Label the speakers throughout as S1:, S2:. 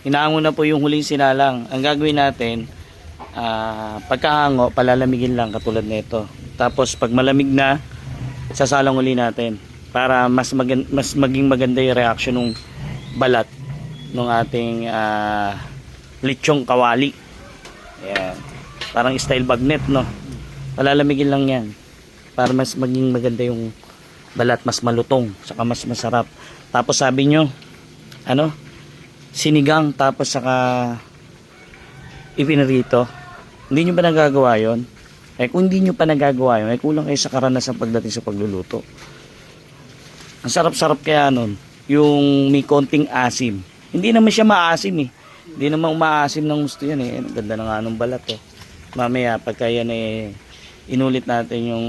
S1: Hinahango na po yung huling sinalang. Ang gagawin natin, pagkahango, palalamigin lang katulad nito. Tapos pag malamig na, sasalang uli natin para mas maging maganda yung reaction ng balat ng ating lechong kawali. Ayan. Parang style bagnet, no? Palalamigin lang yan para mas maging maganda yung balat, mas malutong, saka mas masarap. Tapos sabi nyo, sinigang, tapos saka ipinarito. Hindi nyo ba nagagawa yon? Kung hindi nyo pa nagagawa yun, kulang kayo sa karanasan pagdating sa pagluluto. Ang sarap-sarap kaya nun, yung may konting asim. Hindi naman siya maasim eh. Hindi naman umaasim ng gusto yan eh. Ang ganda na nga nung balat oh. Mamaya pagka yan inulit natin yung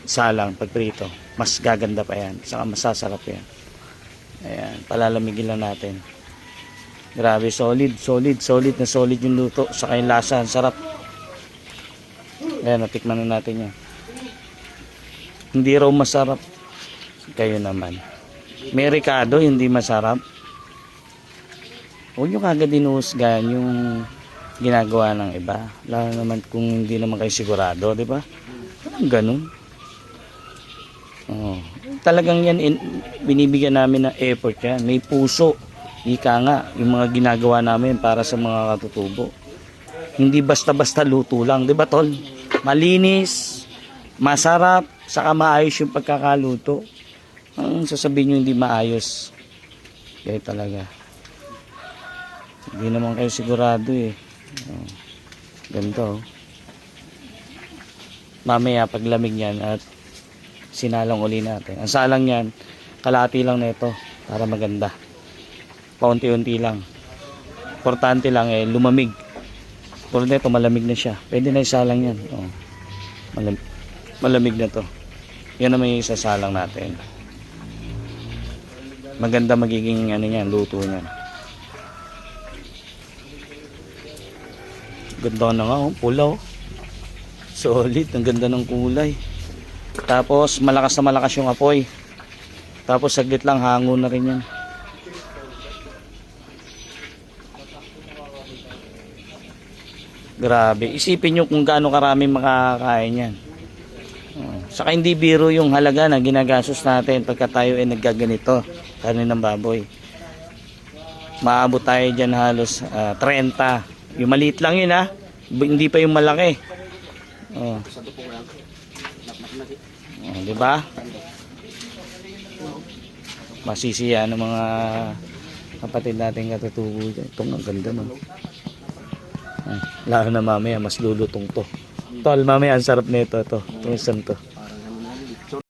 S1: salang pagprito, mas gaganda pa yan. Saka masasarap yan. Ayan, palalamigin lang natin. Grabe, solid yung luto. Saka yung lasa, ang sarap. Ayan, natikman na natin yan. Hindi raw masarap. Kayo naman. May ricado, hindi masarap. Huwag nyo kagad dinuhusgahan yung ginagawa ng iba. Lalo naman kung hindi naman kayo sigurado, di ba? Parang ganun. Oh. Talagang yan, binibigyan namin ng effort yan. May puso. Ika nga, yung mga ginagawa namin para sa mga katutubo. Hindi basta-basta luto lang, di ba tol? Malinis, masarap, saka maayos yung pagkakaluto. Ang sasabihin nyo hindi maayos, kaya talaga hindi naman kayo sigurado eh. Ganito mamaya paglamig yan at sinalang uli natin. Ang salang yan, kalahati lang nito para maganda, paunti-unti lang. Importante lang lumamig. Pero nito malamig na siya, pwede na isalang yan. Malamig na to, yan naman yung isasalang natin. Maganda magiging yan, luto niyan. Ganda na nga pula solid, ang ganda ng kulay. Tapos malakas na malakas yung apoy. Tapos saglit lang hango na rin yan. Grabe, isipin nyo kung gaano karami makakain yan. Saka hindi biro yung halaga na ginagastos natin pagka tayo naggaganito, kanin ng baboy. Maabot tayo dyan halos 30. Yung maliit lang yun hindi pa yung malaki. Diba? Masisiya ng mga kapatid natin katutubo dyan. Itong ang ganda no. Lalo na mamaya mas lulutong to. Tol, mamaya ang sarap nito. Itong isang to.